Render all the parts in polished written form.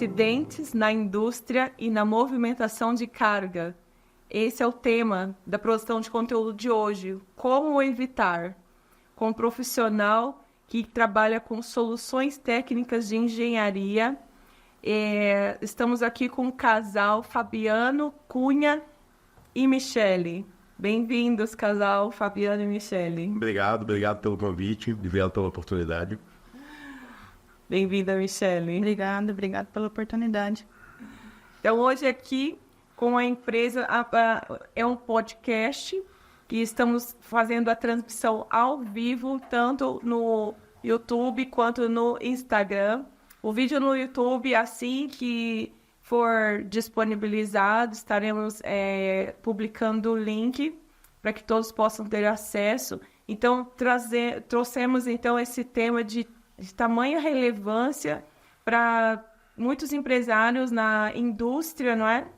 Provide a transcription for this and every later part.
Acidentes na indústria e na movimentação de carga. Esse é o tema da produção de conteúdo de hoje. Como evitar? Com um profissional que trabalha com soluções técnicas de engenharia. Estamos aqui com o casal Fabiano Cunha e Michele. Bem-vindos, casal Fabiano e Michele. Obrigado pelo convite, obrigado pela oportunidade. Bem-vinda, Michele. Obrigado pela oportunidade. Então, hoje aqui com a empresa, é um podcast que estamos fazendo a transmissão ao vivo, tanto no YouTube quanto no Instagram. O vídeo no YouTube, assim que for disponibilizado, estaremos publicando o link para que todos possam ter acesso. Então, trouxemos então esse tema de tamanha relevância para muitos empresários na indústria, não é?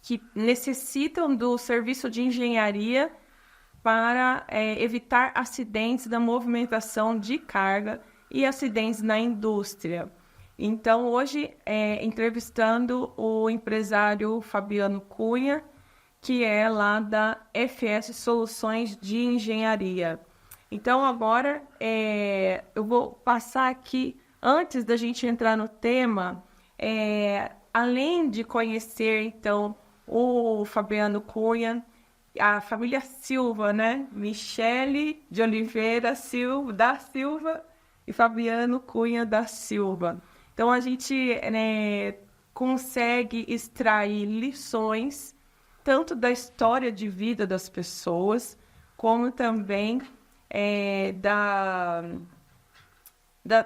Que necessitam do serviço de engenharia para evitar acidentes da movimentação de carga e acidentes na indústria. Então, hoje, entrevistando o empresário Fabiano Cunha, que é lá da FS Soluções de Engenharia. Então, agora, eu vou passar aqui, antes da gente entrar no tema, além de conhecer, então, o Fabiano Cunha, a família Silva, né? Michele de Oliveira da Silva e Fabiano Cunha da Silva. Então, a gente consegue extrair lições tanto da história de vida das pessoas, como também da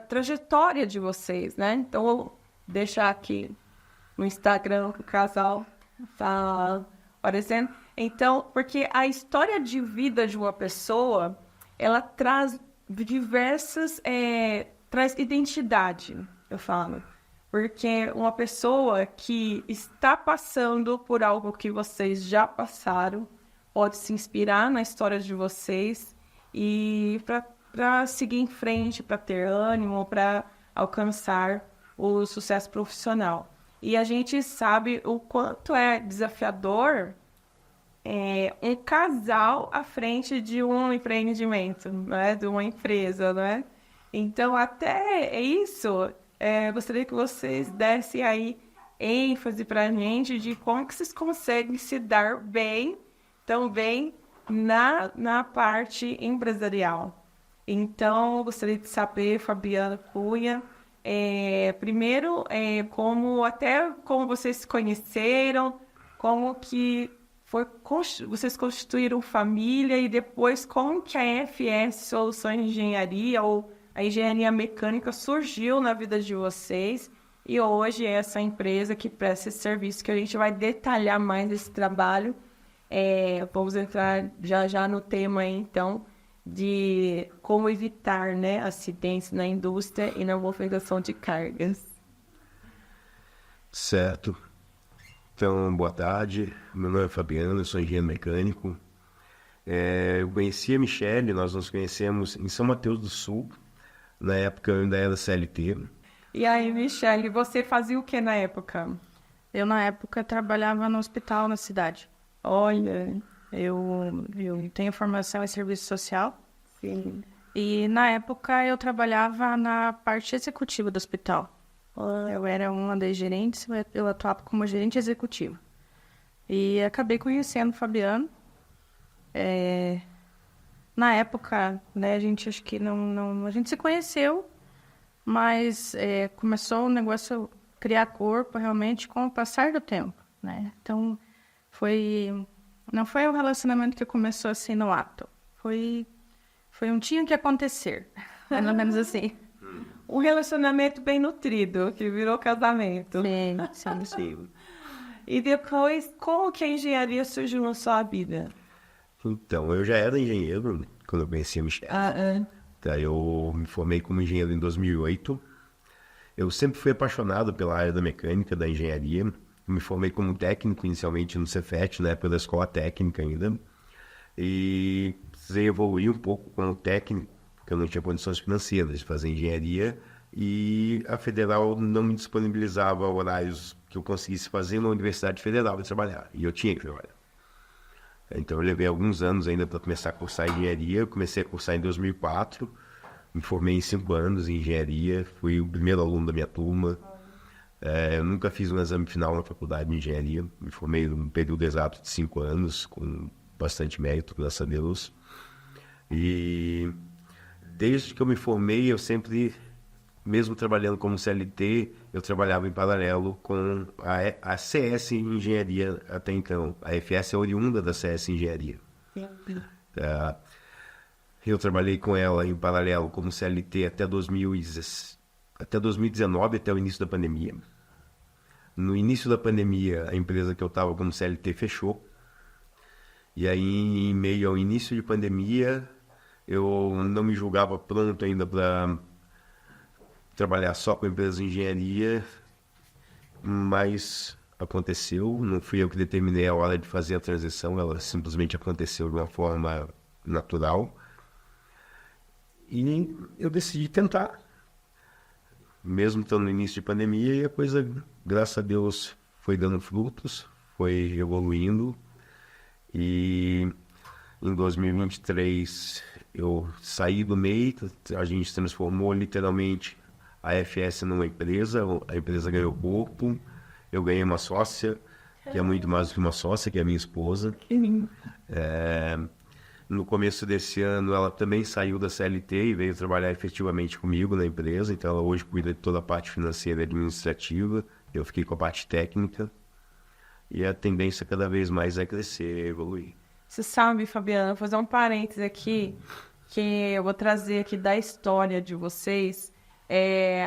trajetória de vocês, né? Então, eu vou deixar aqui no Instagram o casal tá aparecendo. Então, porque a história de vida de uma pessoa, ela traz traz identidade, eu falo. Porque uma pessoa que está passando por algo que vocês já passaram pode se inspirar na história de vocês e para seguir em frente, para ter ânimo, para alcançar o sucesso profissional. E a gente sabe o quanto é desafiador um casal à frente de um empreendimento, né? De uma empresa, né? Então, até isso, gostaria que vocês dessem aí ênfase para a gente de como que vocês conseguem se dar bem, também na parte empresarial. Então, gostaria de saber, Fabiano Cunha, primeiro, como vocês se conheceram, como que vocês constituíram família e depois como que a FS Soluções de Engenharia ou a engenharia mecânica surgiu na vida de vocês e hoje é essa empresa que presta esse serviço, que a gente vai detalhar mais esse trabalho. Vamos entrar já no tema aí, então, de como evitar, né, acidentes na indústria e na movimentação de cargas. Certo. Então, boa tarde. Meu nome é Fabiano, eu sou engenheiro mecânico. Eu conheci a Michele, nós nos conhecemos em São Mateus do Sul. Na época eu ainda era CLT. E aí, Michele, você fazia o que na época? Eu, na época, trabalhava no hospital na cidade. Olha, eu tenho formação em serviço social. sim. E, na época, eu trabalhava na parte executiva do hospital. Eu era uma das gerentes, eu atuava como gerente executiva. E acabei conhecendo o Fabiano. Na época, né, a gente acho que a gente se conheceu, mas começou o negócio a criar corpo realmente com o passar do tempo, né? Então, não foi um relacionamento que começou assim no ato. Foi tinha que acontecer, pelo menos assim. Um relacionamento bem nutrido, que virou casamento. Sim. E depois, como que a engenharia surgiu na sua vida? Então, eu já era engenheiro quando eu conheci a Michele. Daí eu me formei como engenheiro em 2008. Eu sempre fui apaixonado pela área da mecânica, da engenharia. Eu me formei como técnico inicialmente no Cefet, na época da escola técnica ainda. E precisei evoluir um pouco como técnico, porque eu não tinha condições financeiras de fazer engenharia e a federal não me disponibilizava horários que eu conseguisse fazer na Universidade Federal de trabalhar, e eu tinha que trabalhar. Então eu levei alguns anos ainda para começar a cursar engenharia. Eu comecei a cursar em 2004, me formei em 5 anos em engenharia, fui o primeiro aluno da minha turma. Eu nunca fiz um exame final na faculdade de engenharia, me formei num período exato de 5 anos, com bastante mérito, graças a Deus. E desde que eu me formei, eu sempre, mesmo trabalhando como CLT, eu trabalhava em paralelo com a CS Engenharia até então. A FS é oriunda da CS Engenharia. Eu trabalhei com ela em paralelo como CLT até 2019, até o início da pandemia. No início da pandemia, a empresa que eu estava como CLT fechou. E aí, em meio ao início de pandemia, eu não me julgava pronto ainda para trabalhar só com empresas de engenharia, mas aconteceu. Não fui eu que determinei a hora de fazer a transição, ela simplesmente aconteceu de uma forma natural. E eu decidi tentar, mesmo estando no início de pandemia, e a coisa, graças a Deus, foi dando frutos, foi evoluindo. E em 2023 eu saí do MEI, a gente transformou literalmente a FS numa empresa, a empresa ganhou corpo, eu ganhei uma sócia, que é muito mais do que uma sócia, que é a minha esposa. No começo desse ano, ela também saiu da CLT e veio trabalhar efetivamente comigo na empresa. Então, ela hoje cuida de toda a parte financeira e administrativa. Eu fiquei com a parte técnica. E a tendência cada vez mais é crescer, evoluir. Você sabe, Fabiana, vou fazer um parênteses aqui, que eu vou trazer aqui da história de vocês,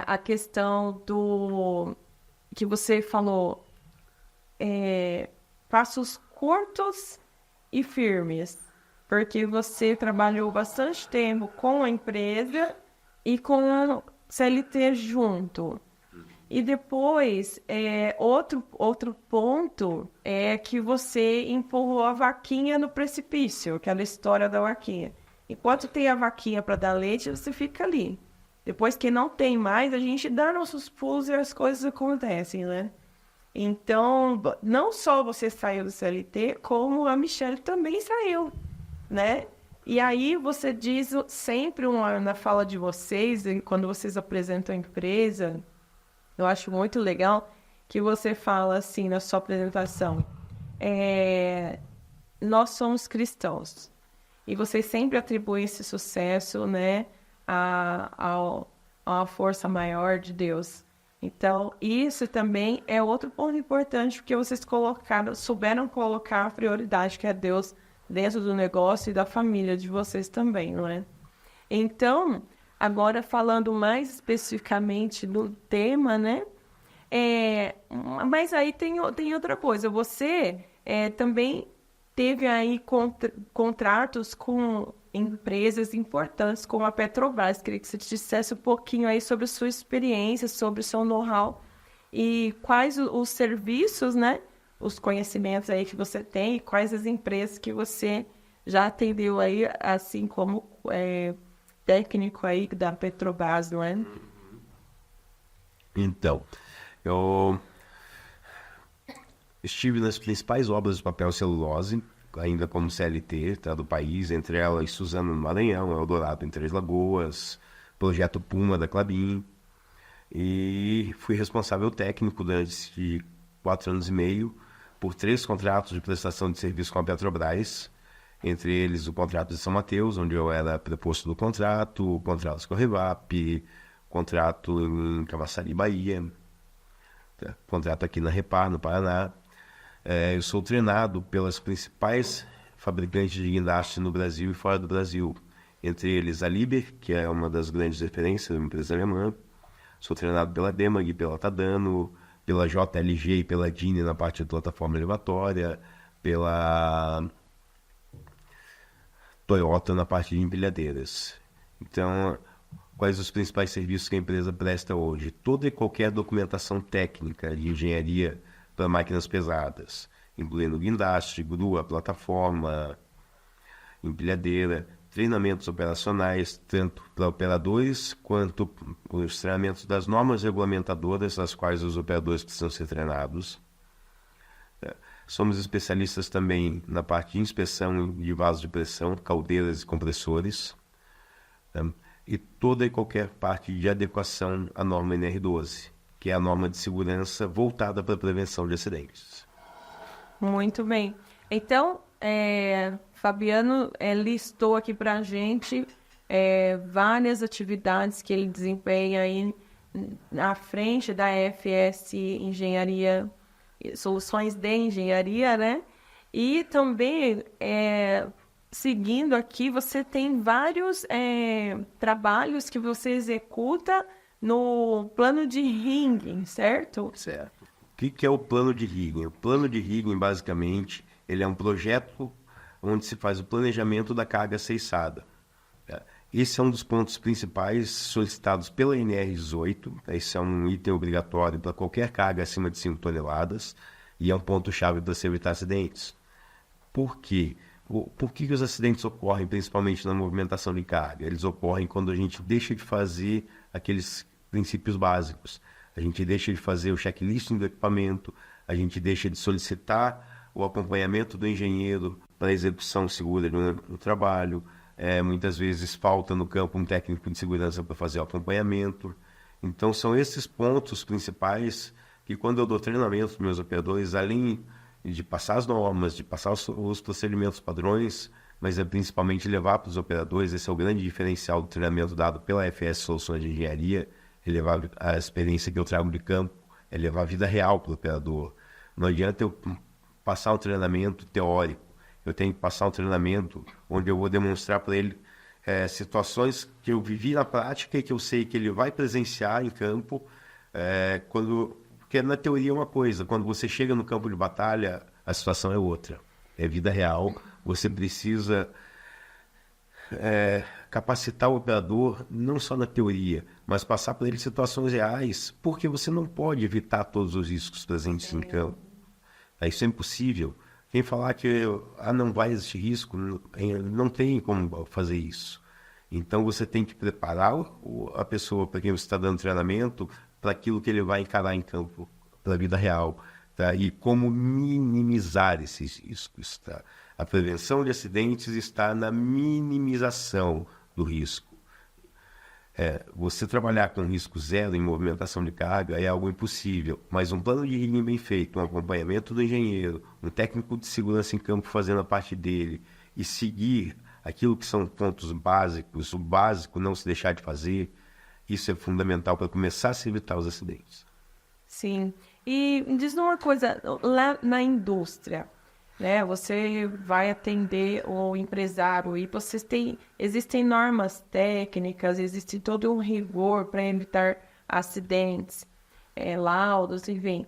a questão do que você falou, passos curtos e firmes. Porque você trabalhou bastante tempo com a empresa e com a CLT junto. E depois, outro ponto é que você empurrou a vaquinha no precipício, aquela história da vaquinha. Enquanto tem a vaquinha para dar leite, você fica ali. Depois que não tem mais, a gente dá nossos pulos e as coisas acontecem, né? Então, não só você saiu do CLT, como a Michelle também saiu, né? E aí você diz sempre na fala de vocês, quando vocês apresentam a empresa, eu acho muito legal que você fala assim na sua apresentação, nós somos cristãos. E vocês sempre atribuem esse sucesso, né, a uma força maior de Deus. Então, isso também é outro ponto importante, porque vocês souberam colocar a prioridade, que é Deus, dentro do negócio e da família de vocês também, não é? Então, agora falando mais especificamente do tema, né? Mas aí tem outra coisa. Você também teve aí contratos com empresas importantes como a Petrobras. Queria que você dissesse um pouquinho aí sobre a sua experiência, sobre o seu know-how e quais os serviços, né? Os conhecimentos aí que você tem e quais as empresas que você já atendeu aí, assim como técnico aí da Petrobras, não é? Então, eu estive nas principais obras de papel celulose, ainda como CLT, tá, do país, entre elas Suzano no Maranhão, Eldorado em Três Lagoas, Projeto Puma da Klabin, e fui responsável técnico durante 4 anos e meio por 3 contratos de prestação de serviço com a Petrobras, entre eles o contrato de São Mateus, onde eu era preposto do contrato, o contrato com a Revap, contrato em Camaçari, Bahia, contrato aqui na Repar, no Paraná. Eu sou treinado pelas principais fabricantes de guindaste no Brasil e fora do Brasil, entre eles a Liber, que é uma das grandes referências, uma empresa alemã. Sou treinado pela Demag, pela Tadano, pela JLG e pela Dini na parte de plataforma elevatória, pela Toyota na parte de empilhadeiras. Então, quais os principais serviços que a empresa presta hoje? Toda e qualquer documentação técnica de engenharia para máquinas pesadas, incluindo guindaste, grua, plataforma, empilhadeira. treinamentos operacionais, tanto para operadores, quanto os treinamentos das normas regulamentadoras, as quais os operadores precisam ser treinados. Somos especialistas também na parte de inspeção de vasos de pressão, caldeiras e compressores, e toda e qualquer parte de adequação à norma NR12, que é a norma de segurança voltada para a prevenção de acidentes. Muito bem. Então, Fabiano listou aqui para a gente várias atividades que ele desempenha aí à frente da FS Engenharia, Soluções de Engenharia, né? E também, seguindo aqui, você tem vários trabalhos que você executa no plano de rigging, certo? Certo. O que é o plano de rigging? O plano de rigging, basicamente, ele é um projeto onde se faz o planejamento da carga acessada. Esse é um dos pontos principais solicitados pela NR18. Esse é um item obrigatório para qualquer carga acima de 5 toneladas e é um ponto-chave para se evitar acidentes. Por quê? Por que os acidentes ocorrem, principalmente na movimentação de carga? Eles ocorrem quando a gente deixa de fazer aqueles princípios básicos. A gente deixa de fazer o checklisting do equipamento, a gente deixa de solicitar o acompanhamento do engenheiro para a execução segura do trabalho. Muitas vezes falta no campo um técnico de segurança para fazer o acompanhamento. Então, são esses pontos principais que, quando eu dou treinamento para meus operadores, além de passar as normas, de passar os procedimentos padrões, mas é principalmente levar para os operadores, esse é o grande diferencial do treinamento dado pela FS Soluções de Engenharia, é levar a experiência que eu trago de campo, é levar a vida real para o operador. Não adianta eu passar um treinamento teórico, eu tenho que passar um treinamento onde eu vou demonstrar para ele situações que eu vivi na prática e que eu sei que ele vai presenciar em campo, porque na teoria é uma coisa, quando você chega no campo de batalha, a situação é outra, é vida real, você precisa capacitar o operador, não só na teoria, mas passar para ele situações reais, porque você não pode evitar todos os riscos presentes em campo. Isso é impossível. Quem falar que não vai existir risco, não tem como fazer isso. Então você tem que preparar a pessoa para quem você está dando treinamento para aquilo que ele vai encarar em campo, para a vida real. Tá? E como minimizar esses riscos. Tá? A prevenção de acidentes está na minimização do risco. Você trabalhar com risco zero em movimentação de carga é algo impossível, mas um plano de rigging bem feito, um acompanhamento do engenheiro, um técnico de segurança em campo fazendo a parte dele e seguir aquilo que são pontos básicos, o básico não se deixar de fazer, isso é fundamental para começar a se evitar os acidentes. Sim. E diz uma coisa, lá na indústria, né? Você vai atender o empresário e existem normas técnicas, existe todo um rigor para evitar acidentes, laudos, enfim.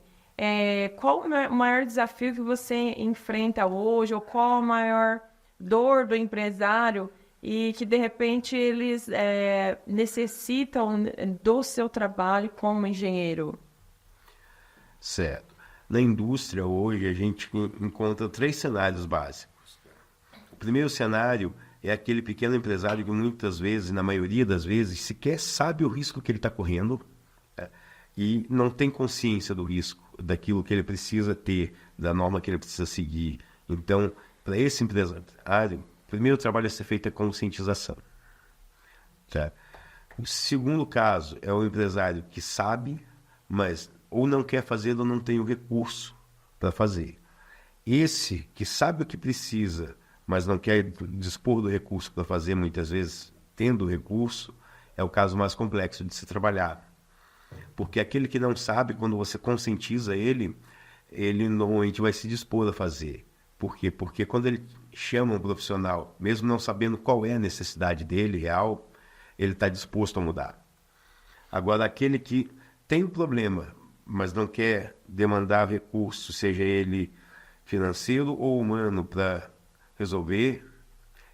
Qual o maior desafio que você enfrenta hoje, ou qual a maior dor do empresário e que, de repente, eles necessitam do seu trabalho como engenheiro? Certo. Na indústria, hoje, a gente encontra 3 cenários básicos. O primeiro cenário é aquele pequeno empresário que muitas vezes, na maioria das vezes, sequer sabe o risco que ele está correndo e não tem consciência do risco, daquilo que ele precisa ter, da norma que ele precisa seguir. Então, para esse empresário, o primeiro trabalho a ser feito é conscientização. Tá? O segundo caso é o empresário que sabe, mas ou não quer fazer ou não tem o recurso para fazer. Esse que sabe o que precisa, mas não quer dispor do recurso para fazer, muitas vezes, tendo o recurso, é o caso mais complexo de se trabalhar. Porque aquele que não sabe, quando você conscientiza ele normalmente vai se dispor a fazer. Por quê? Porque quando ele chama um profissional, mesmo não sabendo qual é a necessidade dele real, ele está disposto a mudar. Agora, aquele que tem um problema, mas não quer demandar recurso, seja ele financeiro ou humano, para resolver,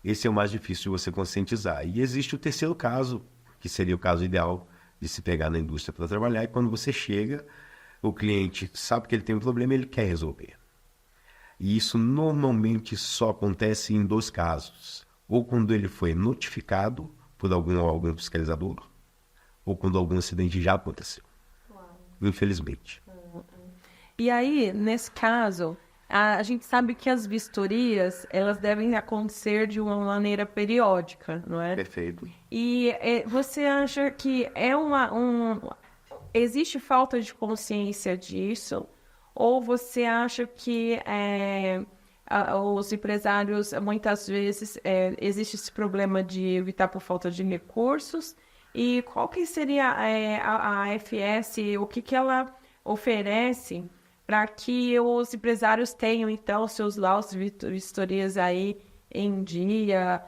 esse é o mais difícil de você conscientizar. E existe o terceiro caso, que seria o caso ideal de se pegar na indústria para trabalhar, e quando você chega, o cliente sabe que ele tem um problema e ele quer resolver. E isso normalmente só acontece em 2 casos. ou quando ele foi notificado por algum fiscalizador, ou quando algum acidente já aconteceu. Infelizmente. E aí, nesse caso, a gente sabe que as vistorias, elas devem acontecer de uma maneira periódica, não é? Perfeito. E você acha que existe falta de consciência disso? Ou você acha que os empresários, muitas vezes, existe esse problema de evitar por falta de recursos? E qual que seria a AFS, o que ela oferece para que os empresários tenham, então, seus laudos de vistorias aí em dia?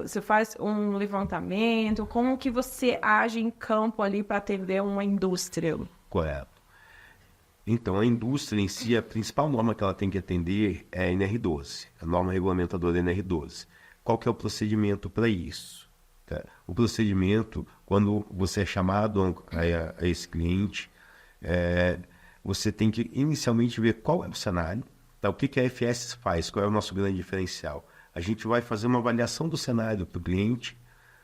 Você faz um levantamento? Como que você age em campo ali para atender uma indústria? Correto. Então, a indústria em si, a principal norma que ela tem que atender é a NR12, a norma regulamentadora NR12. Qual que é o procedimento para isso? Tá? O procedimento, quando você é chamado a esse cliente, você tem que inicialmente ver qual é o cenário, tá? O que a FS faz, qual é o nosso grande diferencial. A gente vai fazer uma avaliação do cenário para o cliente,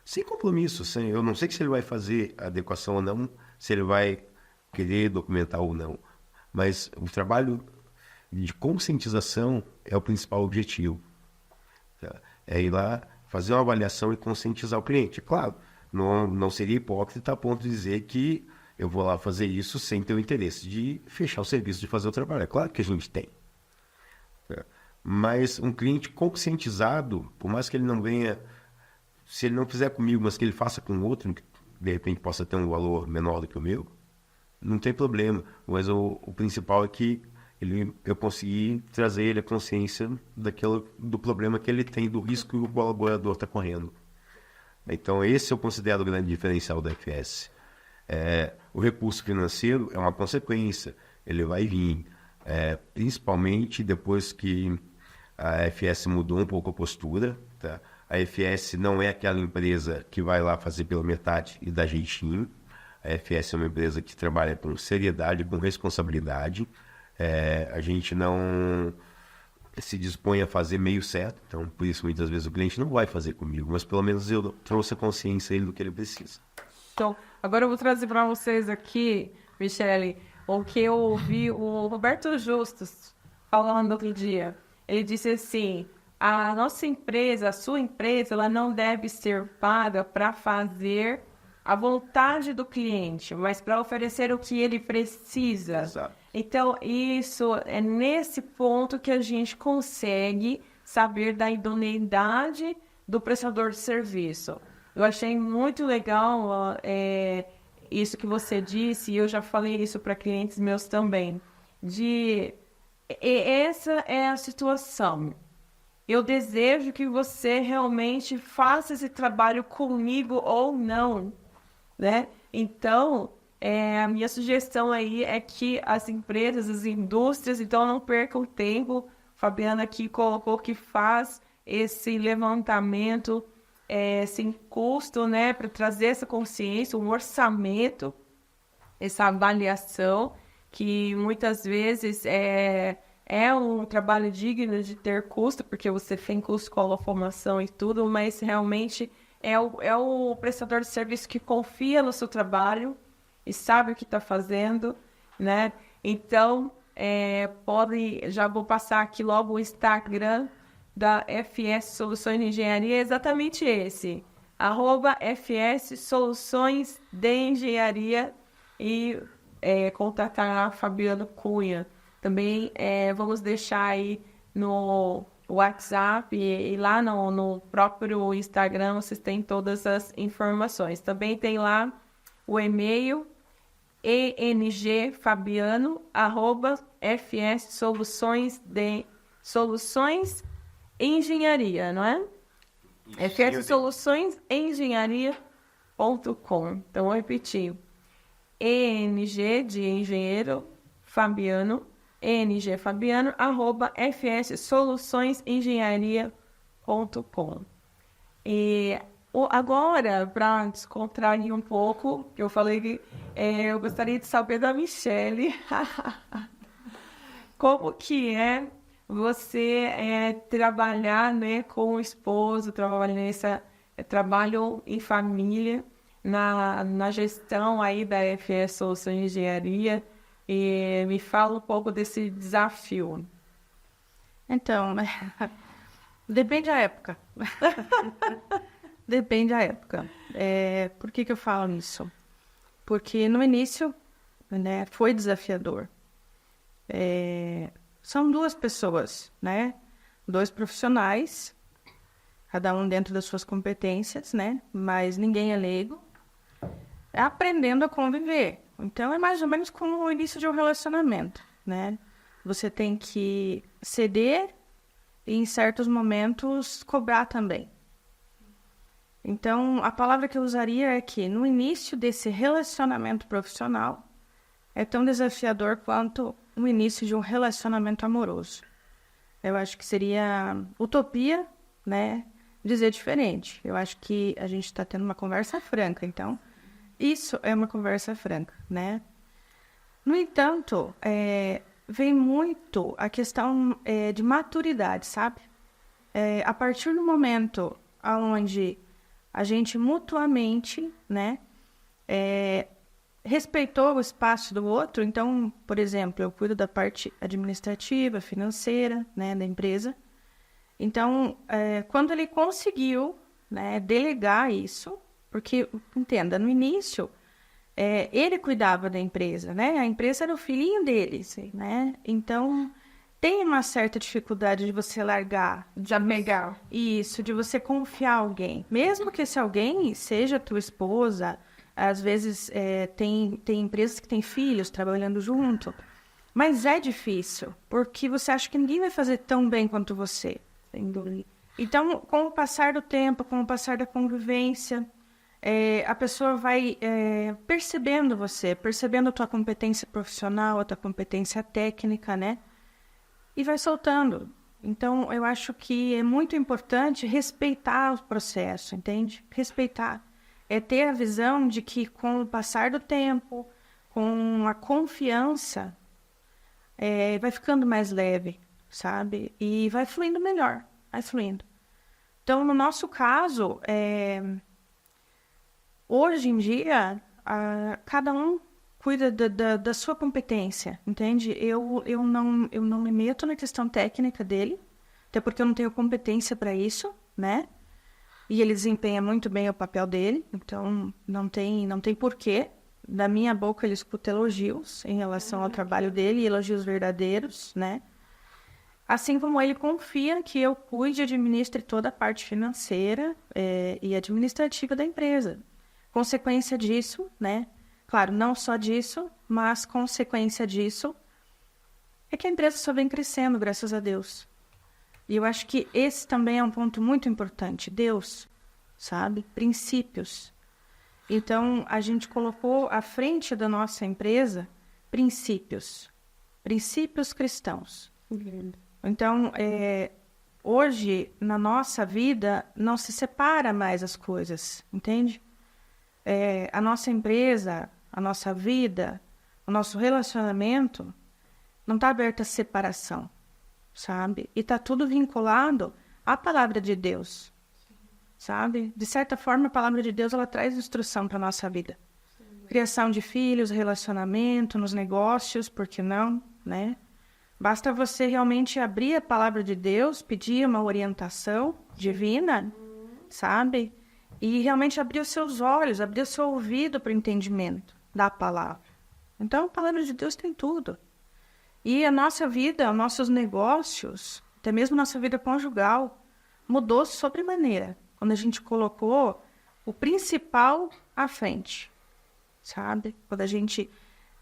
sem compromisso. Eu não sei se ele vai fazer a adequação ou não, se ele vai querer documentar ou não. Mas o trabalho de conscientização é o principal objetivo. Tá? É ir lá, fazer uma avaliação e conscientizar o cliente. Claro, não seria hipócrita a ponto de dizer que eu vou lá fazer isso sem ter o interesse de fechar o serviço, de fazer o trabalho. É claro que a gente tem. Tá? Mas um cliente conscientizado, por mais que ele não venha, se ele não fizer comigo, mas que ele faça com outro, que de repente possa ter um valor menor do que o meu, não tem problema, mas o principal é que eu consegui trazer ele a consciência do problema que ele tem, do risco que o colaborador está correndo. Então, esse eu considero o grande diferencial da FS. O recurso financeiro é uma consequência, ele vai vir, principalmente depois que a FS mudou um pouco a postura. Tá? A FS não é aquela empresa que vai lá fazer pela metade e dar jeitinho. A FS é uma empresa que trabalha com seriedade, com responsabilidade. A gente não se dispõe a fazer meio certo, então por isso muitas vezes o cliente não vai fazer comigo, mas pelo menos eu trouxe a consciência a ele do que ele precisa. Então, agora eu vou trazer para vocês aqui, Michele, o que eu ouvi o Roberto Justus falando outro dia. Ele disse assim: a nossa empresa, a sua empresa, ela não deve ser paga para fazer a vontade do cliente, mas para oferecer o que ele precisa. Exato. Então, isso é nesse ponto que a gente consegue saber da idoneidade do prestador de serviço. Eu achei muito legal isso que você disse, e eu já falei isso para clientes meus também, essa é a situação. Eu desejo que você realmente faça esse trabalho comigo ou não, né? Então, a minha sugestão aí é que as empresas, as indústrias, então não percam tempo. Fabiana aqui colocou que faz esse levantamento sem custo, né? Para trazer essa consciência, um orçamento, essa avaliação, que muitas vezes é um trabalho digno de ter custo, porque você tem custo com a formação e tudo, mas realmente é o prestador de serviço que confia no seu trabalho e sabe o que está fazendo, né? Então, já vou passar aqui logo o Instagram da FS Soluções de Engenharia, é exatamente esse, @FS Soluções de Engenharia, e contatar a Fabiana Cunha. Também vamos deixar aí no WhatsApp e lá no próprio Instagram vocês têm todas as informações. Também tem lá o e-mail engfabiano@FS Soluções Engenharia, não é? FS Soluções Engenharia.com. Então, vou repetir. ENG de engenheiro, Fabiano, engfabiano, @fssoluçõesengenharia.com. E agora, para descontrair um pouco, que eu falei que eu gostaria de saber da Michele como que é você trabalhar, né, com o esposo, trabalhar trabalho em família, na gestão aí da FS Solução Engenharia, e me fala um pouco desse desafio. Então, depende da época. Depende da época. Por que eu falo isso? Porque no início, né, foi desafiador. São duas pessoas, né? 2 profissionais, cada um dentro das suas competências, né? Mas ninguém é leigo. Aprendendo a conviver. Então, é mais ou menos como o início de um relacionamento, né? Você tem que ceder e, em certos momentos, cobrar também. Então, a palavra que eu usaria é que, no início desse relacionamento profissional, é tão desafiador quanto o início de um relacionamento amoroso. Eu acho que seria utopia, né, dizer diferente. Eu acho que a gente está tendo uma conversa franca, então, isso é uma conversa franca, né? No entanto, vem muito a questão de maturidade, sabe? A partir do momento onde a gente mutuamente, né, respeitou o espaço do outro. Então, por exemplo, eu cuido da parte administrativa, financeira, né, da empresa. Então, quando ele conseguiu, né, delegar isso, porque, entenda, no início, ele cuidava da empresa, né? A empresa era o filhinho dele, né? Então, tem uma certa dificuldade de você largar, de apegar. Isso, de você confiar em alguém. Mesmo que esse alguém seja tua esposa, às vezes tem empresas que têm filhos trabalhando junto, mas é difícil, porque você acha que ninguém vai fazer tão bem quanto você. Então, com o passar do tempo, com o passar da convivência, a pessoa vai percebendo você, percebendo a tua competência profissional, a tua competência técnica, né? E vai soltando. Então, eu acho que é muito importante respeitar o processo, entende? Respeitar. É ter a visão de que, com o passar do tempo, com a confiança, vai ficando mais leve, sabe? E vai fluindo melhor, vai fluindo. Então, no nosso caso, hoje em dia, cada um cuida da sua competência, entende? Eu não me meto na questão técnica dele, até porque eu não tenho competência para isso, né? E ele desempenha muito bem o papel dele, então não tem porquê. Da minha boca ele escuta elogios em relação ao trabalho dele, elogios verdadeiros, né? Assim como ele confia que eu cuide e administre toda a parte financeira e administrativa da empresa. Consequência disso, né? Claro, não só disso, mas consequência disso é que a empresa só vem crescendo, graças a Deus. E eu acho que esse também é um ponto muito importante. Deus, sabe? Princípios. Então, a gente colocou à frente da nossa empresa princípios. Princípios cristãos. Então, hoje, na nossa vida, não se separa mais as coisas, entende? A nossa empresa, a nossa vida, o nosso relacionamento não está aberto à separação, sabe? E está tudo vinculado à palavra de Deus, sabe? De certa forma, a palavra de Deus ela traz instrução para a nossa vida. Criação de filhos, relacionamento, nos negócios, por que não, né? Basta você realmente abrir a palavra de Deus, pedir uma orientação divina, sabe? E realmente abrir os seus olhos, abrir o seu ouvido para o entendimento da palavra. Então, a palavra de Deus tem tudo. E a nossa vida, os nossos negócios, até mesmo a nossa vida conjugal, mudou sobremaneira quando a gente colocou o principal à frente, sabe? Quando a gente...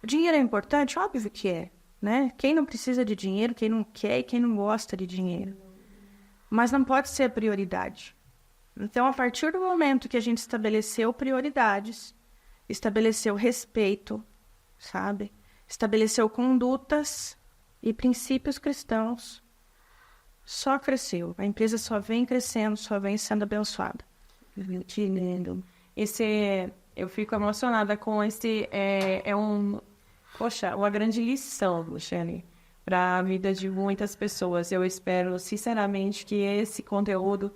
O dinheiro é importante? Óbvio que é, né? Quem não precisa de dinheiro, quem não quer e quem não gosta de dinheiro. Mas não pode ser a prioridade. Então, a partir do momento que a gente estabeleceu prioridades, estabeleceu respeito, sabe? Estabeleceu condutas e princípios cristãos, só cresceu. A empresa só vem crescendo, só vem sendo abençoada. Que lindo. Eu fico emocionada com esse... Poxa, uma grande lição, Luciane. para a vida de muitas pessoas. Eu espero, sinceramente, que esse conteúdo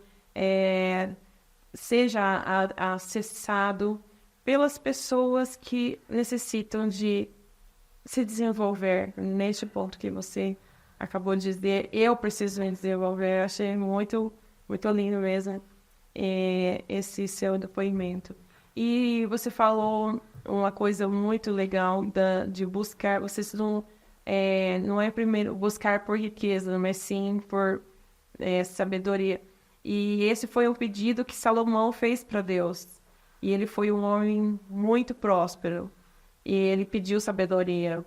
seja acessado pelas pessoas que necessitam de se desenvolver neste ponto que você acabou de dizer. Eu preciso me desenvolver. Eu achei muito, muito lindo mesmo esse seu depoimento. E você falou uma coisa muito legal de buscar. Vocês não é primeiro buscar por riqueza, mas sim por sabedoria. E esse foi um pedido que Salomão fez para Deus. E ele foi um homem muito próspero. E ele pediu sabedoria.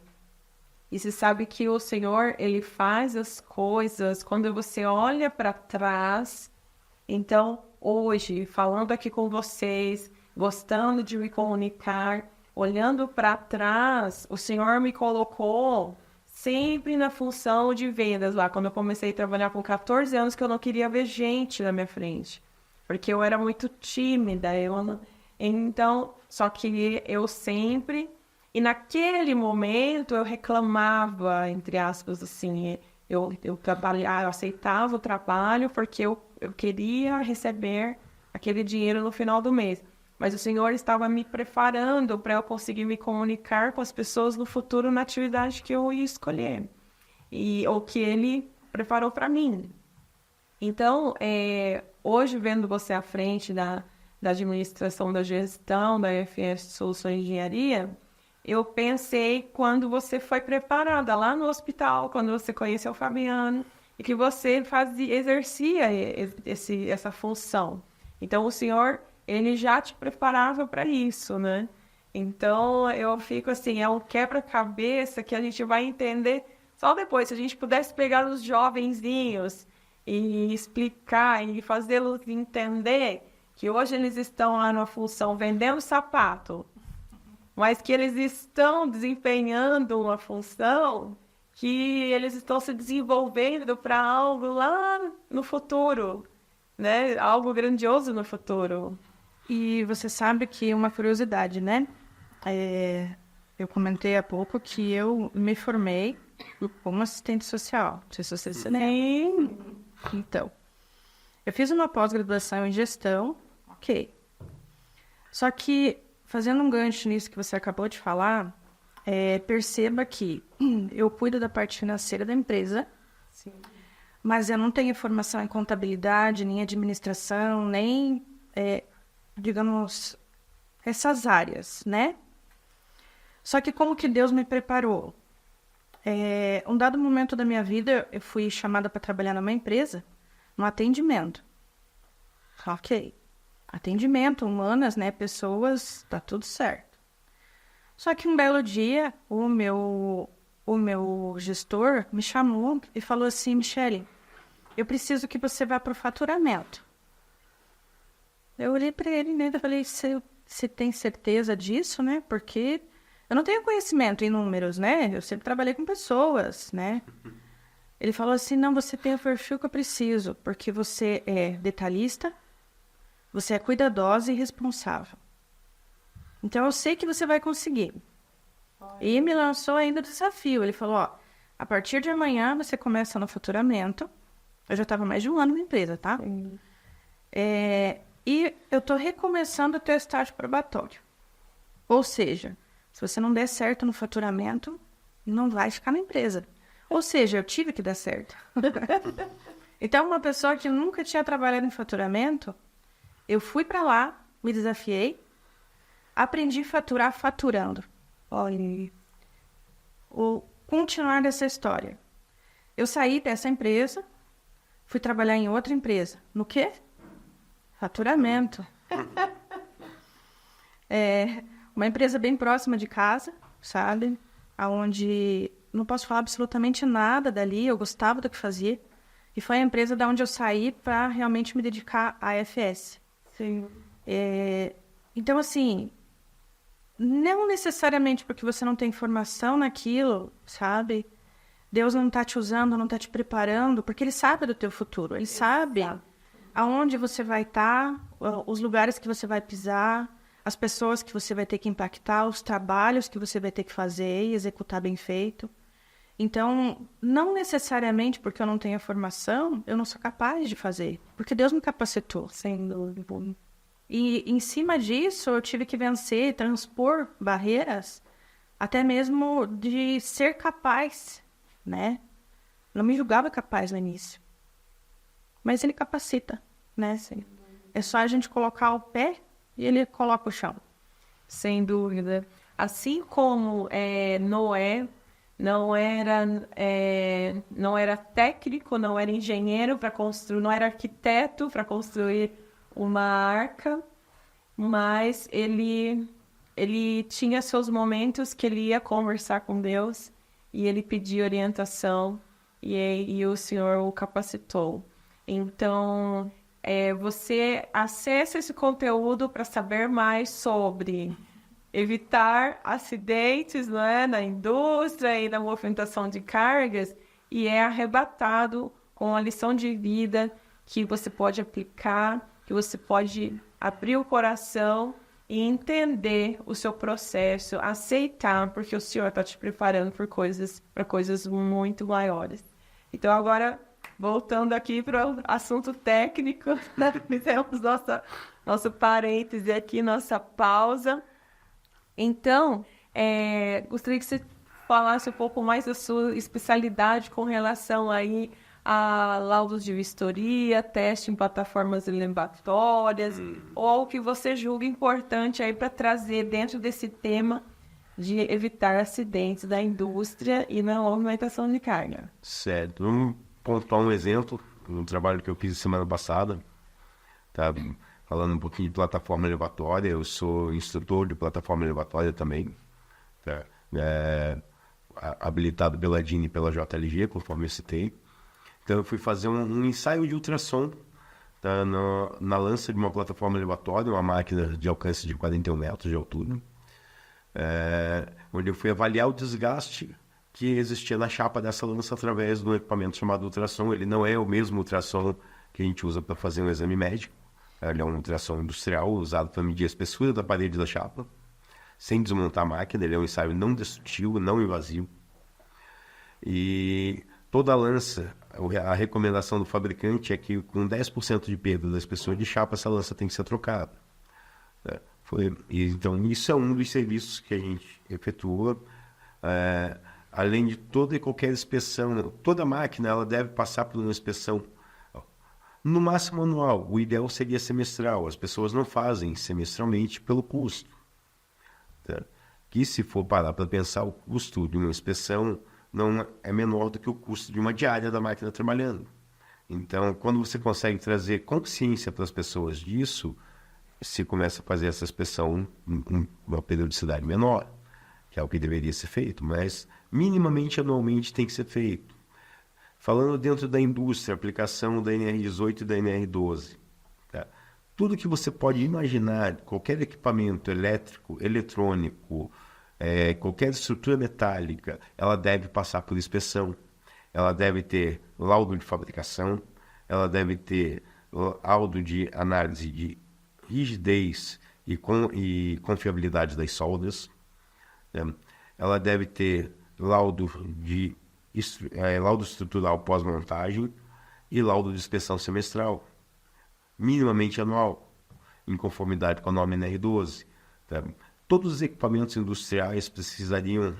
E se sabe que o Senhor, ele faz as coisas quando você olha para trás. Então, hoje, falando aqui com vocês, gostando de me comunicar, olhando para trás, o Senhor me colocou sempre na função de vendas lá. Quando eu comecei a trabalhar com 14 anos, que eu não queria ver gente na minha frente. Porque eu era muito tímida. Então, só que eu sempre... E naquele momento eu reclamava, entre aspas, assim, eu aceitava o trabalho porque eu queria receber aquele dinheiro no final do mês. Mas o Senhor estava me preparando para eu conseguir me comunicar com as pessoas no futuro na atividade que eu ia escolher. Ou que Ele preparou para mim. Então, hoje, vendo você à frente da administração da gestão da FS Soluções de Engenharia, eu pensei quando você foi preparada lá no hospital, quando você conheceu o Fabiano, e que você exercia essa função. Então, o Senhor, ele já te preparava para isso, né? Então, eu fico assim, é um quebra-cabeça que a gente vai entender só depois. Se a gente pudesse pegar os jovenzinhos e explicar e fazê-los entender que hoje eles estão lá numa função vendendo sapato, mas que eles estão desempenhando uma função que eles estão se desenvolvendo para algo lá no futuro, né? Algo grandioso no futuro. E você sabe que uma curiosidade, né? Eu comentei há pouco que eu me formei como assistente social. Não sei se você se lembra. Então, eu fiz uma pós-graduação em gestão, ok. Só que, fazendo um gancho nisso que você acabou de falar, perceba que eu cuido da parte financeira da empresa, sim, mas eu não tenho formação em contabilidade, nem administração, nem, digamos, essas áreas, né? Só que como que Deus me preparou? Um dado momento da minha vida, eu fui chamada para trabalhar numa empresa, no atendimento. Ok. Atendimento, humanas, né? Pessoas, tá tudo certo. Só que um belo dia, o meu gestor me chamou e falou assim: Michele, eu preciso que você vá para o faturamento. Eu olhei para ele, né? Eu falei: você tem certeza disso, né? Porque eu não tenho conhecimento em números, né? Eu sempre trabalhei com pessoas, né? Ele falou assim: não, você tem o perfil que eu preciso, porque você é detalhista, você é cuidadosa e responsável. Então, eu sei que você vai conseguir. E me lançou ainda o desafio. Ele falou, a partir de amanhã você começa no faturamento. Eu já estava mais de um ano na empresa, tá? E eu estou recomeçando o teu estágio probatório. Ou seja, se você não der certo no faturamento, não vai ficar na empresa. Ou seja, eu tive que dar certo. Então, uma pessoa que nunca tinha trabalhado em faturamento, eu fui para lá, me desafiei, aprendi a faturar faturando. Olha, o continuar dessa história. Eu saí dessa empresa, fui trabalhar em outra empresa. No quê? Faturamento. Uma empresa bem próxima de casa, sabe? Onde não posso falar absolutamente nada dali, eu gostava do que fazia. E foi a empresa da onde eu saí para realmente me dedicar à AFS. Sim. Então, assim, não necessariamente porque você não tem formação naquilo, sabe? Deus não está te usando, não está te preparando, porque Ele sabe do teu futuro. Ele sabe aonde você vai estar, os lugares que você vai pisar, as pessoas que você vai ter que impactar, os trabalhos que você vai ter que fazer e executar bem feito. Então, não necessariamente porque eu não tenho a formação, eu não sou capaz de fazer. Porque Deus me capacitou. Sem dúvida. E em cima disso, eu tive que vencer, transpor barreiras, até mesmo de ser capaz, né? Não me julgava capaz no início. Mas ele capacita, né? É só a gente colocar o pé e ele coloca o chão. Sem dúvida. Assim como Noé não era técnico, não era engenheiro para construir, não era arquiteto para construir uma arca, mas ele tinha seus momentos que ele ia conversar com Deus e ele pedia orientação e o Senhor o capacitou. Então, você acessa esse conteúdo para saber mais sobre evitar acidentes, não é, na indústria e na movimentação de cargas, e é arrebatado com a lição de vida que você pode aplicar, que você pode abrir o coração e entender o seu processo, aceitar, porque o Senhor está te preparando para coisas muito maiores. Então, agora, voltando aqui para o assunto técnico, né? Fizemos nosso parêntese aqui, nossa pausa. Então, gostaria que você falasse um pouco mais da sua especialidade com relação aí a laudos de vistoria, teste em plataformas elevatórias, ou o que você julga importante aí para trazer dentro desse tema de evitar acidentes da indústria e na movimentação de carga. Certo. Vamos pontuar um exemplo, um trabalho que eu fiz semana passada, tá? Falando um pouquinho de plataforma elevatória, eu sou instrutor de plataforma elevatória também, tá? Habilitado pela DIN e pela JLG, conforme eu citei. Então eu fui fazer um ensaio de ultrassom, tá? Na lança de uma plataforma elevatória, uma máquina de alcance de 41 metros de altura, onde eu fui avaliar o desgaste que existia na chapa dessa lança através de um equipamento chamado ultrassom. Ele não é o mesmo ultrassom que a gente usa para fazer um exame médico. Ele é um ultrassom industrial usado para medir a espessura da parede da chapa, sem desmontar a máquina. Ele é um ensaio não destrutivo, não invasivo. E toda a lança, a recomendação do fabricante é que com 10% de perda da espessura de chapa, essa lança tem que ser trocada. Então, isso é um dos serviços que a gente efetua. Além de toda e qualquer inspeção, toda máquina ela deve passar por uma inspeção, no máximo anual. O ideal seria semestral. As pessoas não fazem semestralmente pelo custo. Tá? Que se for parar para pensar, o custo de uma inspeção não é menor do que o custo de uma diária da máquina trabalhando. Então, quando você consegue trazer consciência para as pessoas disso, se começa a fazer essa inspeção em uma periodicidade menor, que é o que deveria ser feito, mas minimamente anualmente tem que ser feito. Falando dentro da indústria, aplicação da NR18 e da NR12. Tá? Tudo que você pode imaginar, qualquer equipamento elétrico, eletrônico, qualquer estrutura metálica, ela deve passar por inspeção. Ela deve ter laudo de fabricação, ela deve ter laudo de análise de rigidez e confiabilidade das soldas. Ela deve ter laudo estrutural pós-montagem e laudo de inspeção semestral, minimamente anual, em conformidade com a norma NR12. Tá? Todos os equipamentos industriais precisariam,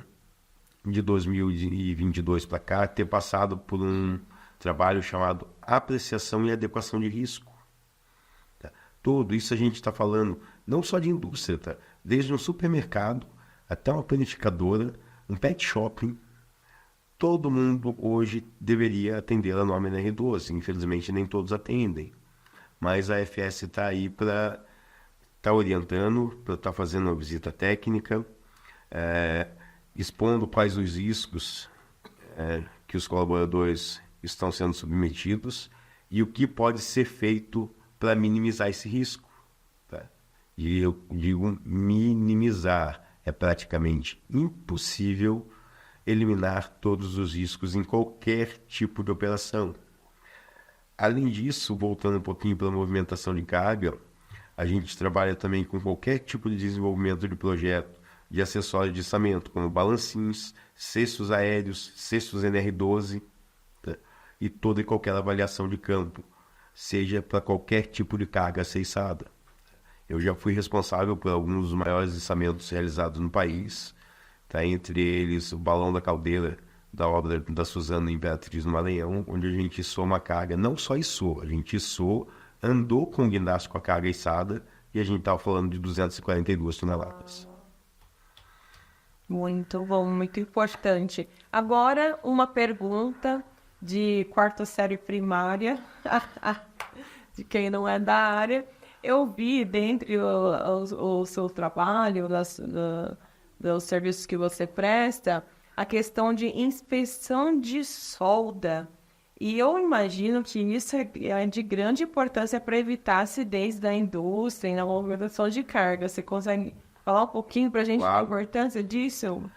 de 2022 para cá, ter passado por um trabalho chamado apreciação e adequação de risco. Tá? Tudo isso a gente está falando não só de indústria, tá? Desde um supermercado até uma panificadora, um pet shopping. Todo mundo hoje deveria atender a norma NR12. Infelizmente, nem todos atendem. Mas a FS está aí para estar orientando, para estar fazendo uma visita técnica, expondo quais os riscos que os colaboradores estão sendo submetidos e o que pode ser feito para minimizar esse risco. Tá? E eu digo minimizar. É praticamente impossível eliminar todos os riscos em qualquer tipo de operação. Além disso, voltando um pouquinho para a movimentação de carga, a gente trabalha também com qualquer tipo de desenvolvimento de projeto de acessórios de içamento, como balancinhos, cestos aéreos, cestos NR12, tá? E toda e qualquer avaliação de campo, seja para qualquer tipo de carga a ser içada. Eu já fui responsável por alguns dos maiores içamentos realizados no país, tá? Entre eles o balão da caldeira da obra da Suzana Imperatriz no Maranhão, onde a gente içou uma carga, não só içou, a gente içou, andou com o guindaste com a carga içada, e a gente estava falando de 242 toneladas. Muito bom, muito importante. Agora, uma pergunta de quarta série primária, de quem não é da área. Eu vi, dentre o seu trabalho, dos serviços que você presta, a questão de inspeção de solda. E eu imagino que isso é de grande importância para evitar acidentes da indústria e na movimentação de carga. Você consegue falar um pouquinho para a gente da importância disso?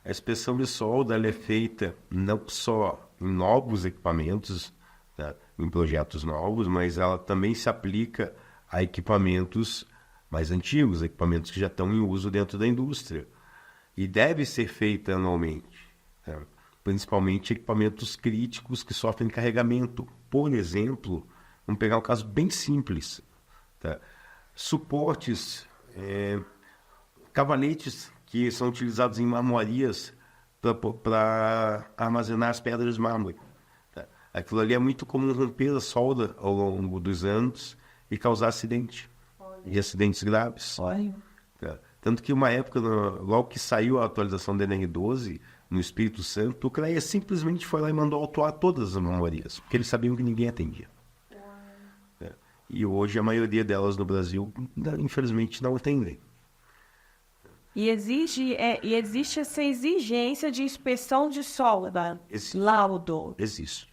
A inspeção de solda ela é feita não só em novos equipamentos, tá? Em projetos novos, mas ela também se aplica a equipamentos mais antigos, equipamentos que já estão em uso dentro da indústria. E deve ser feita anualmente, tá? Principalmente equipamentos críticos que sofrem carregamento. Por exemplo, vamos pegar um caso bem simples, tá? Suportes, cavaletes que são utilizados em marmoarias para armazenar as pedras de mármore. Tá? Aquilo ali é muito comum romper a solda ao longo dos anos e causar acidente. E acidentes graves. Tá? Tanto que uma época, logo que saiu a atualização da NR12, no Espírito Santo, o CREA simplesmente foi lá e mandou autuar todas as marmoarias, porque eles sabiam que ninguém atendia. E hoje a maioria delas no Brasil, infelizmente, não atendem. E existe essa exigência de inspeção de solda, laudo. Existe.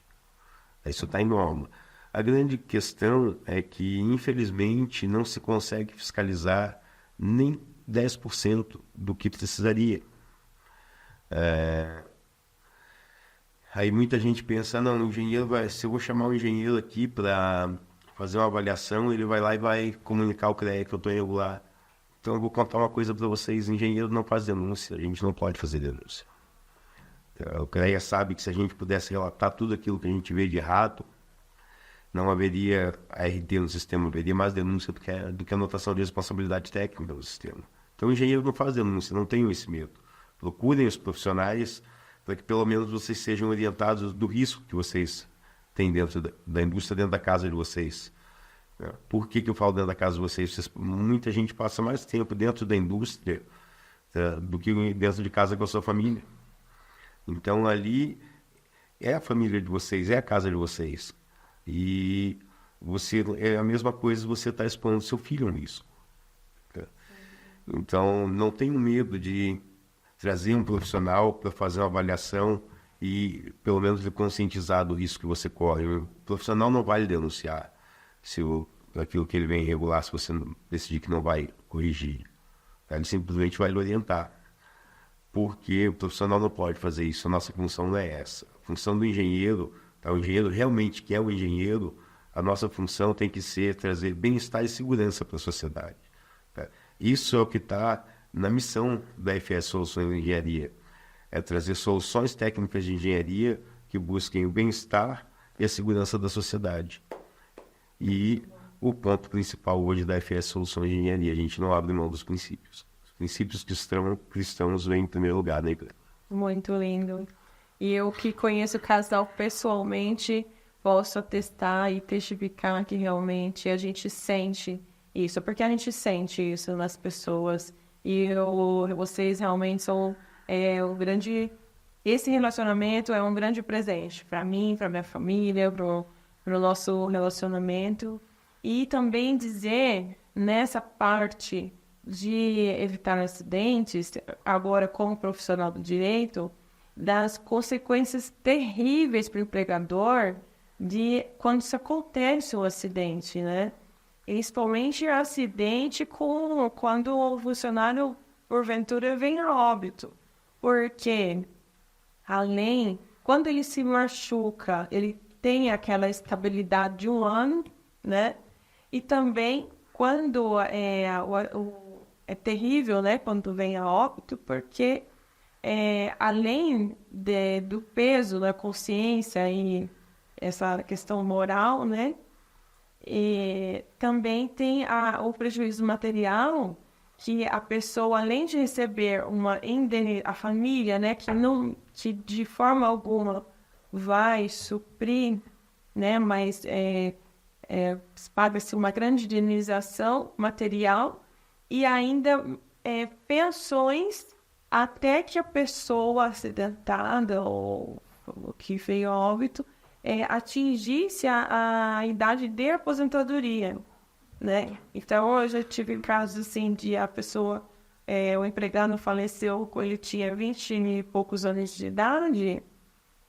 Isso está em norma. A grande questão é que, infelizmente, não se consegue fiscalizar nem 10% do que precisaria. Aí muita gente pensa, não, o engenheiro se eu vou chamar um engenheiro aqui para fazer uma avaliação, ele vai lá e vai comunicar ao CREA que eu estou irregular. Então eu vou contar uma coisa para vocês, engenheiro não faz denúncia, a gente não pode fazer denúncia. Então, o CREA sabe que se a gente pudesse relatar tudo aquilo que a gente vê de errado, não haveria a RT no sistema, haveria mais denúncia do que a anotação de responsabilidade técnica no sistema. Então o engenheiro não faz denúncia, não tenham esse medo. Procurem os profissionais para que pelo menos vocês sejam orientados do risco que vocês têm dentro da indústria, dentro da casa de vocês. Por que eu falo dentro da casa de vocês? Muita gente passa mais tempo dentro da indústria do que dentro de casa com a sua família. Então ali é a família de vocês, é a casa de vocês. E é a mesma coisa você está expondo seu filho nisso. Então não tenham medo de trazer um profissional para fazer uma avaliação e pelo menos lhe conscientizar do risco que você corre. O profissional não vai lhe denunciar se aquilo que ele vem irregular, se você decidir que não vai corrigir. Ele simplesmente vai lhe orientar. Porque o profissional não pode fazer isso, a nossa função não é essa. A função do engenheiro, o engenheiro realmente que é o engenheiro, a nossa função tem que ser trazer bem-estar e segurança para a sociedade. Isso é o que está na missão da FS Soluções de Engenharia. É trazer soluções técnicas de engenharia que busquem o bem-estar e a segurança da sociedade. E o ponto principal hoje da FS Soluções de Engenharia, a gente não abre mão dos princípios. Os princípios cristãos vêm em primeiro lugar, né? Muito lindo. E eu que conheço o casal pessoalmente, posso atestar e testificar que realmente a gente sente isso, porque a gente sente isso nas pessoas. E vocês realmente são esse relacionamento é um grande presente para mim, para minha família, para o nosso relacionamento. E também dizer, nessa parte de evitar acidentes, agora como profissional do direito, das consequências terríveis para o empregador de quando isso acontece um acidente, né? Principalmente acidente quando o funcionário, porventura, vem a óbito. Porque, quando ele se machuca, ele tem aquela estabilidade de 1 ano, né? E também, quando é terrível, né, quando vem a óbito, porque além do peso da consciência e essa questão moral, né, também tem o prejuízo material, que a pessoa, além de receber a família, né, que de forma alguma vai suprir, né, mas paga-se uma grande indenização material e ainda pensões até que a pessoa acidentada ou que veio a óbito atingisse a idade de aposentadoria, né? Então, eu já tive casos assim de a pessoa, o empregado faleceu quando ele tinha 20 e poucos anos de idade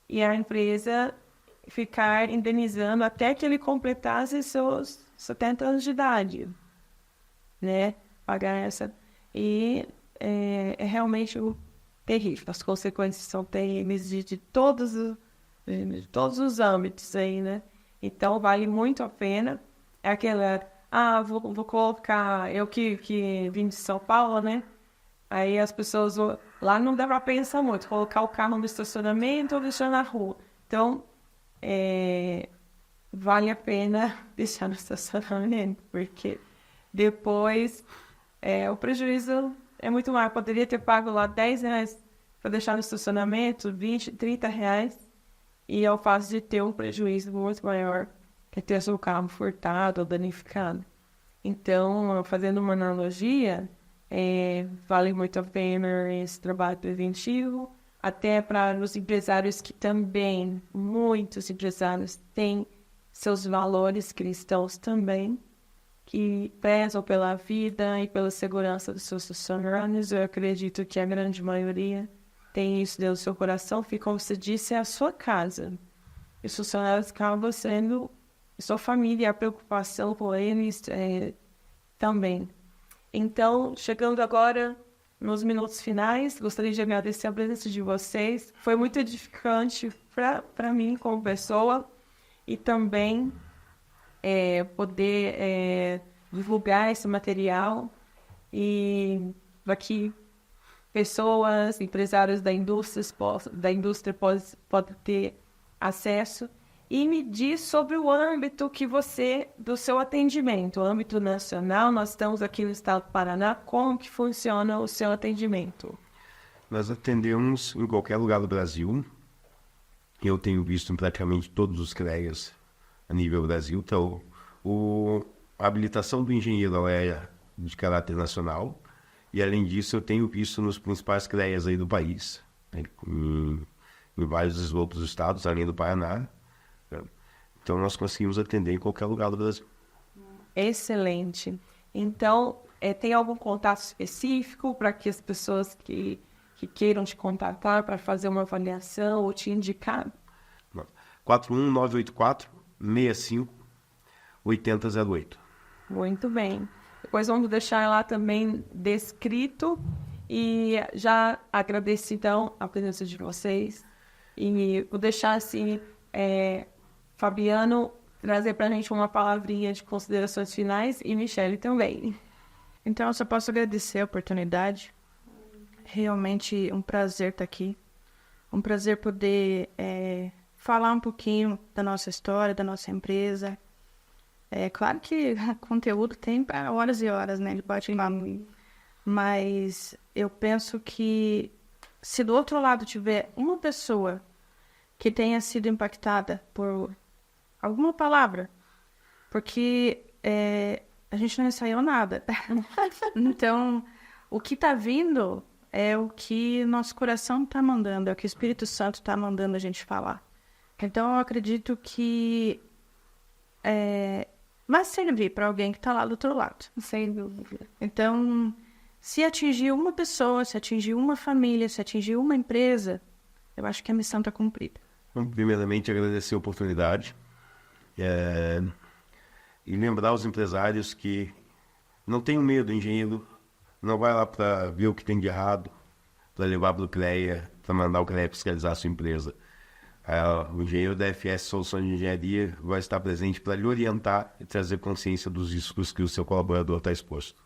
e a empresa ficar indenizando até que ele completasse seus 70 anos de idade, né? Pagar essa. E é realmente terrível. As consequências são terríveis de todos os âmbitos aí, né? Então, vale muito a pena. É aquela... vou colocar... Eu que vim de São Paulo, né? Aí as pessoas... Lá não dá pra pensar muito. Colocar o carro no estacionamento ou deixar na rua. Então, vale a pena deixar no estacionamento. Porque depois o prejuízo é muito maior. Poderia ter pago lá R$10 para deixar no estacionamento, 20, 30 reais. E eu faço de ter um prejuízo muito maior que ter seu carro furtado ou danificado. Então, fazendo uma analogia, vale muito a pena esse trabalho preventivo, até para os empresários que também, muitos empresários têm seus valores cristãos também, que prezam pela vida e pela segurança dos seus funcionários. Eu acredito que a grande maioria tem isso dentro do seu coração, que, como você disse, é a sua casa. E os funcionários acabam sendo sua família, a preocupação com eles também. Então, chegando agora nos minutos finais, gostaria de agradecer a presença de vocês. Foi muito edificante para mim como pessoa e também poder divulgar esse material e aqui pessoas, empresários da indústria podem ter acesso. E me diz sobre o âmbito do seu atendimento, o âmbito nacional. Nós estamos aqui no estado do Paraná. Como que funciona o seu atendimento? Nós atendemos em qualquer lugar do Brasil. Eu tenho visto em praticamente todos os CREAs a nível Brasil. Então, a habilitação do engenheiro é de caráter nacional. E, além disso, eu tenho visto nos principais CREAs aí do país, em vários outros estados, além do Paraná. Então, nós conseguimos atender em qualquer lugar do Brasil. Excelente. Então, tem algum contato específico para que as pessoas que queiram te contatar para fazer uma avaliação ou te indicar? 41984-65-8008. Muito bem. Depois vamos deixar lá também descrito. E já agradeço, então, a presença de vocês. E vou deixar, assim, Fabiano trazer para a gente uma palavrinha de considerações finais e Michele também. Então, eu só posso agradecer a oportunidade. Realmente um prazer estar aqui. Um prazer poder falar um pouquinho da nossa história, da nossa empresa. É claro que conteúdo tem para horas e horas, né? Ele pode falar, mas eu penso que se do outro lado tiver uma pessoa que tenha sido impactada por alguma palavra, porque a gente não ensaiou nada. Então, o que está vindo é o que nosso coração está mandando, é o que o Espírito Santo está mandando a gente falar. Então, eu acredito que vai servir para alguém que está lá do outro lado. Sem dúvida. Então, se atingir uma pessoa, se atingir uma família, se atingir uma empresa, eu acho que a missão está cumprida. Primeiramente, agradecer a oportunidade e lembrar os empresários que não tenham medo, engenheiro não vai lá para ver o que tem de errado, para levar para o CREA, para mandar o CREA fiscalizar a sua empresa. O engenheiro da FS Soluções de Engenharia vai estar presente para lhe orientar e trazer consciência dos riscos que o seu colaborador está exposto.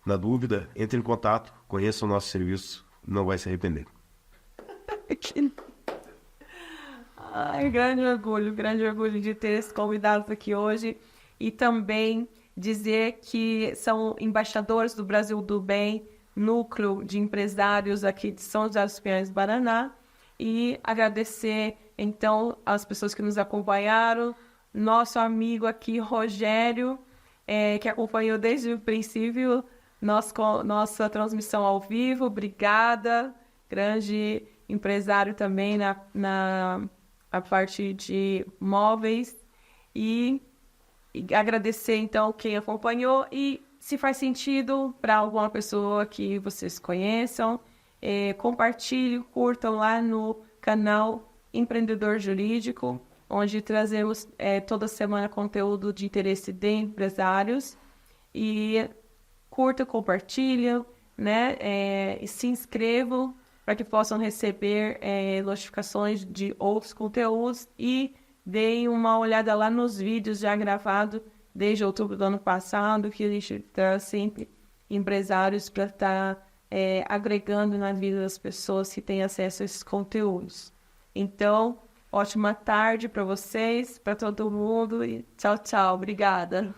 Na dúvida, entre em contato, conheça o nosso serviço, não vai se arrepender. Ai, grande orgulho de ter esses convidados aqui hoje e também dizer que são embaixadores do Brasil do Bem, núcleo de empresários aqui de São José dos Pinhais do Paraná, e agradecer então as pessoas que nos acompanharam, nosso amigo aqui Rogério, que acompanhou desde o princípio nossa transmissão ao vivo, obrigada, grande empresário também na parte de móveis, e agradecer então quem acompanhou, e se faz sentido para alguma pessoa que vocês conheçam, compartilhem, curtam lá no canal Empreendedor Jurídico, onde trazemos toda semana conteúdo de interesse de empresários, e curtam, compartilhem, né, e se inscrevam para que possam receber notificações de outros conteúdos, e deem uma olhada lá nos vídeos já gravados desde outubro do ano passado, que a gente traz sempre empresários para estar agregando na vida das pessoas que têm acesso a esses conteúdos. Então, ótima tarde para vocês, para todo mundo, e tchau, tchau. Obrigada.